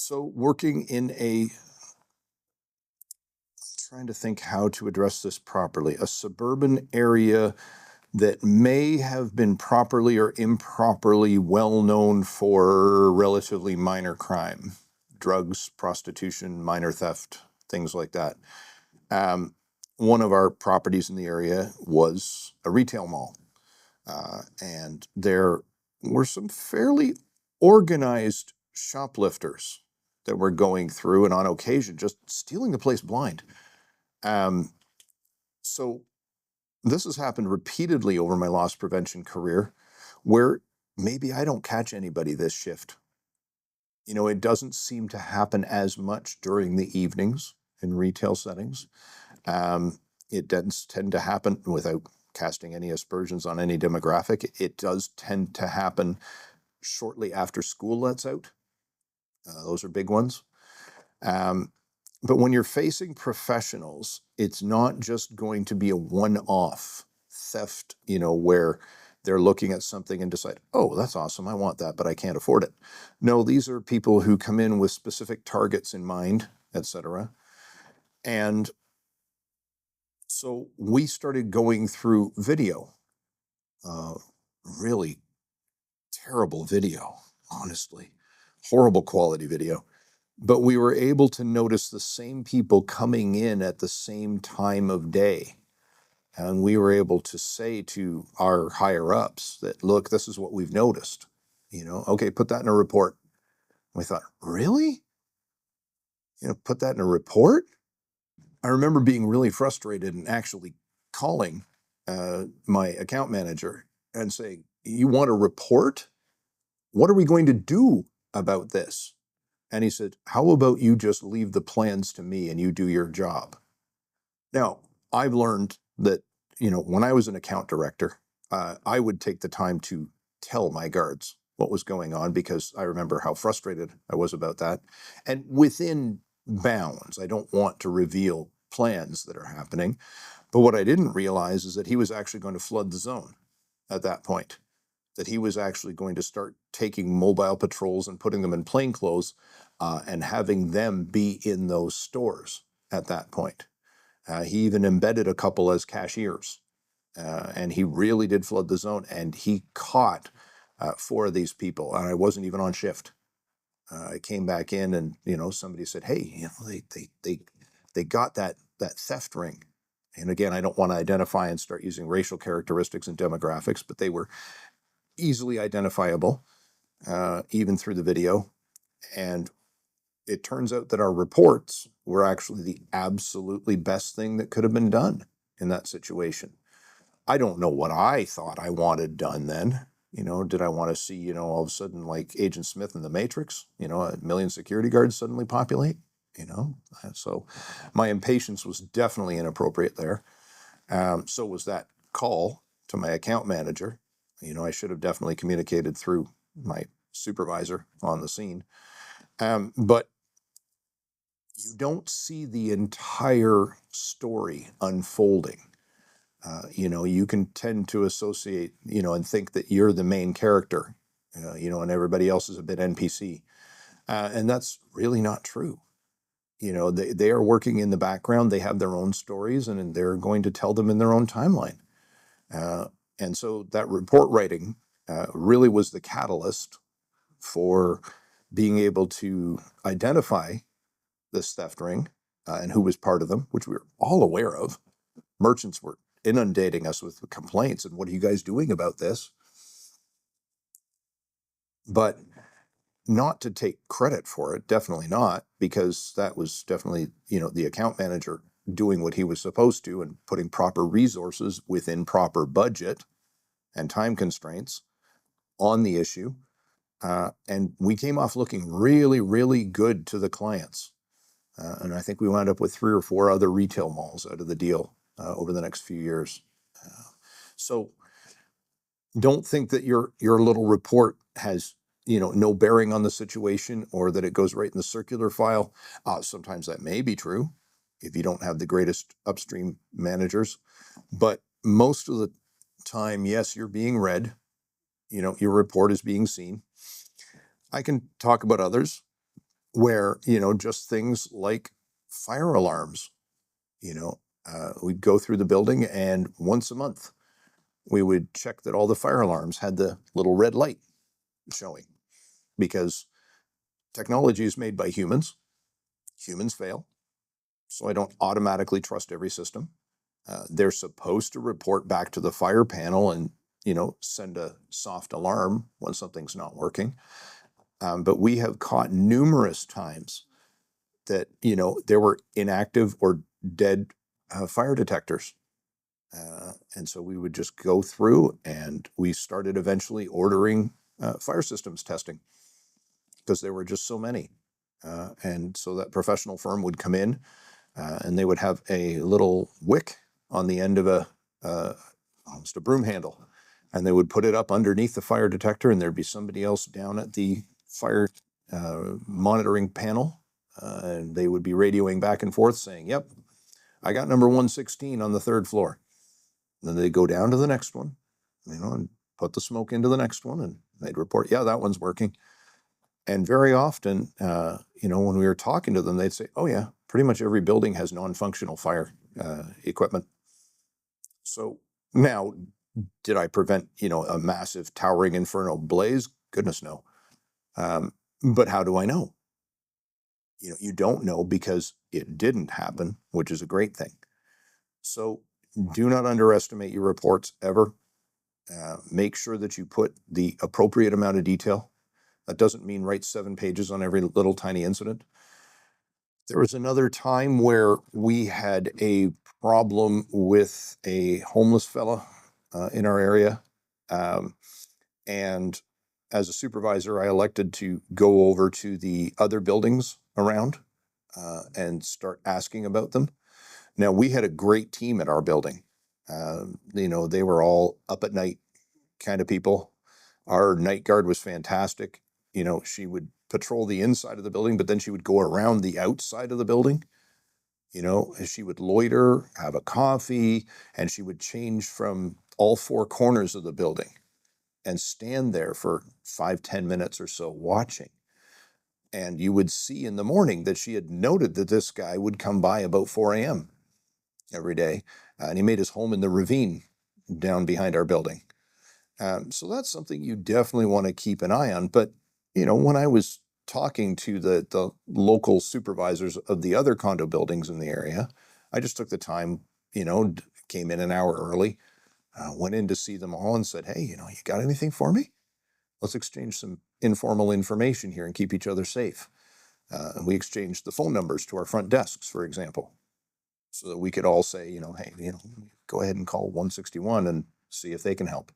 So working in trying to think how to address this properly, a suburban area that may have been properly or improperly well known for relatively minor crime, drugs, prostitution, minor theft, things like that. Um, One of our properties in the area was a retail mall, and there were some fairly organized shoplifters that were going through and on occasion just stealing the place blind. Um, so this has happened repeatedly over my loss prevention career where maybe I don't catch anybody this shift. It doesn't seem to happen as much during the evenings in retail settings. It doesn't tend to happen without casting any aspersions on any demographic. It does tend to happen shortly after school lets out. Those are big ones. Um, but when you're facing professionals, it's not just going to be a one-off theft, where they're looking at something and decide, oh, that's awesome, I want that, but I can't afford it. No, these are people who come in with specific targets in mind, etc. And so we started going through video, uh, really terrible video, honestly, horrible quality video. But we were able to notice the same people coming in at the same time of day. And we were able to say to our higher ups that, look, this is what we've noticed. Okay, put that in a report. We thought, really? Put that in a report? I remember being really frustrated and actually calling my account manager and saying, you want a report? What are we going to do about this? And he said, how about you just leave the plans to me and you do your job? Now, I've learned that, when I was an account director, I would take the time to tell my guards what was going on because I remember how frustrated I was about that. And within bounds, I don't want to reveal plans that are happening. But what I didn't realize is that he was actually going to flood the zone at that point, that he was actually going to start taking mobile patrols and putting them in plainclothes and having them be in those stores at that point. He even embedded a couple as cashiers, and he really did flood the zone. And he caught 4 of these people, and I wasn't even on shift. I came back in, and somebody said, "Hey, they got that theft ring." And again, I don't want to identify and start using racial characteristics and demographics, but they were easily identifiable, even through the video. And it turns out that our reports were actually the absolutely best thing that could have been done in that situation. I don't know what I thought I wanted done then. Did I want to see, all of a sudden, like Agent Smith in The Matrix, 1 million security guards suddenly populate? So my impatience was definitely inappropriate there. So was that call to my account manager. I should have definitely communicated through my supervisor on the scene. But you don't see the entire story unfolding. You can tend to associate, and think that you're the main character, and everybody else is a bit NPC. And that's really not true. They are working in the background. They have their own stories, and they're going to tell them in their own timeline. And so that report writing really was the catalyst for being able to identify this theft ring and who was part of them, which we were all aware of. Merchants were inundating us with complaints and, what are you guys doing about this? But not to take credit for it, definitely not, because that was definitely, the account manager doing what he was supposed to and putting proper resources within proper budget and time constraints on the issue. And we came off looking really, really good to the clients. And I think we wound up with 3 or 4 other retail malls out of the deal over the next few years. So don't think that your little report has, no bearing on the situation, or that it goes right in the circular file. Sometimes that may be true if you don't have the greatest upstream managers. But most of the time, yes, you're being read. Your report is being seen. I can talk about others. where, just things like fire alarms, we'd go through the building, and once a month we would check that all the fire alarms had the little red light showing, because technology is made by humans. Humans fail, so I don't automatically trust every system. They're supposed to report back to the fire panel and, send a soft alarm when something's not working. But we have caught numerous times that, there were inactive or dead fire detectors. And so we would just go through, and we started eventually ordering fire systems testing, because there were just so many. And so that professional firm would come in, and they would have a little wick on the end of almost a broom handle, and they would put it up underneath the fire detector, and there'd be somebody else down at the fire monitoring panel, and they would be radioing back and forth saying, "Yep, I got number 116 on the third floor." And then they'd go down to the next one, and put the smoke into the next one, and they'd report, "Yeah, that one's working." And very often, when we were talking to them, they'd say, "Oh yeah, pretty much every building has non-functional fire equipment." So now, did I prevent, a massive towering inferno blaze? Goodness, no. But how do I know? You don't know, because it didn't happen, which is a great thing. So do not underestimate your reports ever. Make sure that you put the appropriate amount of detail. That doesn't mean write 7 pages on every little tiny incident. There was another time where we had a problem with a homeless fella in our area. And as a supervisor, I elected to go over to the other buildings around and start asking about them. Now, we had a great team at our building. They were all up at night kind of people. Our night guard was fantastic. She would patrol the inside of the building, but then she would go around the outside of the building. She would loiter, have a coffee, and she would change from all 4 corners of the building and stand there for 5-10 minutes or so watching. And you would see in the morning that she had noted that this guy would come by about 4 a.m. every day, and he made his home in the ravine down behind our building. So that's something you definitely want to keep an eye on. But, when I was talking to the local supervisors of the other condo buildings in the area, I just took the time, came in an hour early, went in to see them all and said, "Hey, you got anything for me? Let's exchange some informal information here and keep each other safe." And we exchanged the phone numbers to our front desks, for example, so that we could all say, "Hey, go ahead and call 161 and see if they can help."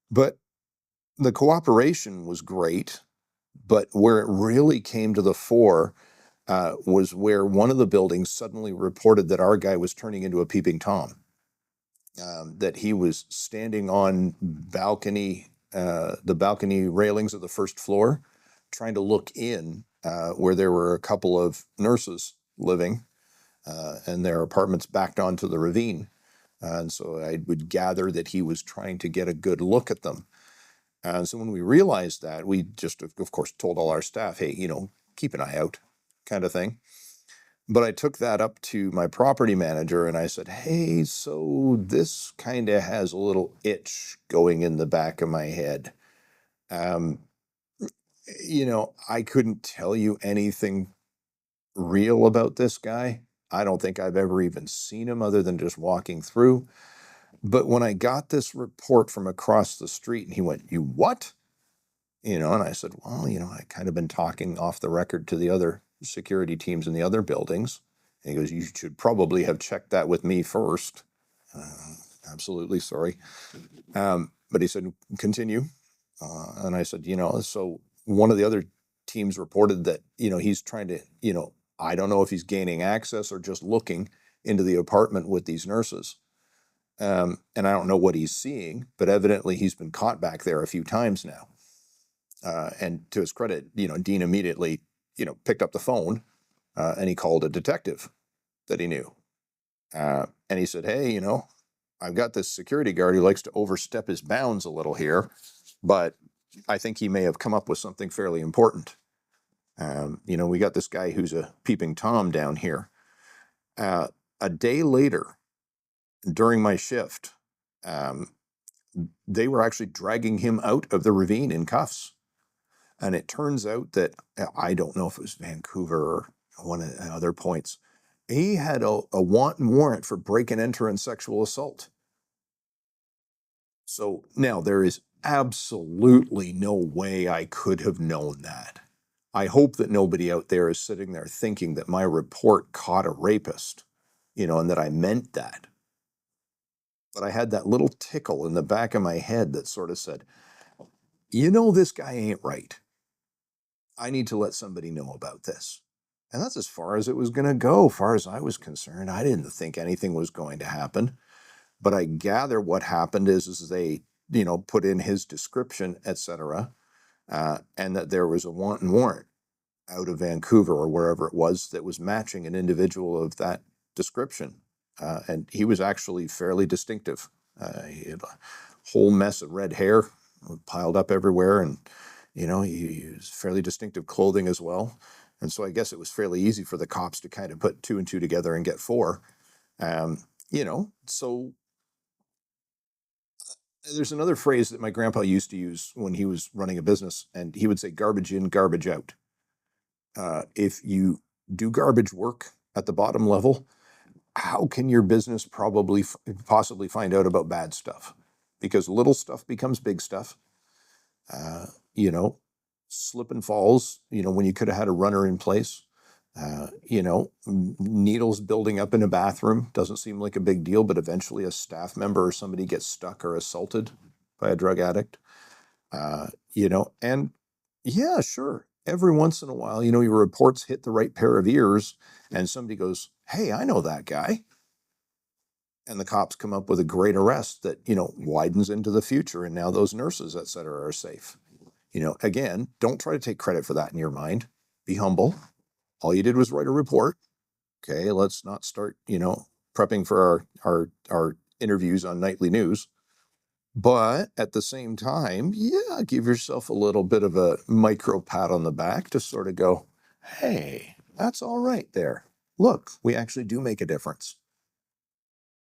But the cooperation was great, but where it really came to the fore was where one of the buildings suddenly reported that our guy was turning into a peeping Tom, that he was standing on the balcony railings of the first floor, trying to look in where there were a couple of nurses living, and their apartments backed onto the ravine. And so I would gather that he was trying to get a good look at them. And so when we realized that, we just, of course, told all our staff, "Hey, keep an eye out," kind of thing. But I took that up to my property manager and I said, "Hey, so this kind of has a little itch going in the back of my head. Um, I couldn't tell you anything real about this guy. I don't think I've ever even seen him other than just walking through. But when I got this report from across the street," and he went, "You what?" And I said, "Well, I kind of been talking off the record to the other security teams in the other buildings." And he goes, "You should probably have checked that with me first." Absolutely, sorry. But he said, "Continue." And I said, "So one of the other teams reported that, he's trying to, I don't know if he's gaining access or just looking into the apartment with these nurses. And I don't know what he's seeing, but evidently he's been caught back there a few times now." And to his credit, Dean immediately, picked up the phone and he called a detective that he knew. And he said, "Hey, I've got this security guard who likes to overstep his bounds a little here, but I think he may have come up with something fairly important." We got this guy who's a peeping Tom down here. A day later, during my shift, um, they were actually dragging him out of the ravine in cuffs. And it turns out that, I don't know if it was Vancouver or one of the other points, he had a wanton warrant for break and enter and sexual assault. So now there is absolutely no way I could have known that. I hope that nobody out there is sitting there thinking that my report caught a rapist, and that I meant that. But I had that little tickle in the back of my head that sort of said, this guy ain't right. I need to let somebody know about this. And that's as far as it was going to go. As far as I was concerned, I didn't think anything was going to happen. But I gather what happened is they, put in his description, etc., and that there was a wanton warrant out of Vancouver or wherever it was that was matching an individual of that description. And he was actually fairly distinctive. He had a whole mess of red hair piled up everywhere, and he was fairly distinctive clothing as well. And so I guess it was fairly easy for the cops to kind of put two and two together and get four. So there's another phrase that my grandpa used to use when he was running a business, and he would say, garbage in, garbage out. If you do garbage work at the bottom level, how can your business possibly find out about bad stuff? Because little stuff becomes big stuff. Uh, you know, Slip and falls, when you could have had a runner in place. Needles building up in a bathroom doesn't seem like a big deal, but eventually a staff member or somebody gets stuck or assaulted by a drug addict. And yeah, sure. Every once in a while, your reports hit the right pair of ears and somebody goes, hey, I know that guy. And the cops come up with a great arrest that, widens into the future. And now those nurses, et cetera, are safe. Again, don't try to take credit for that in your mind. Be humble. All you did was write a report. Okay, let's not start, prepping for our interviews on nightly news. But at the same time, yeah, give yourself a little bit of a micro pat on the back to sort of go, hey, that's all right there. Look, we actually do make a difference.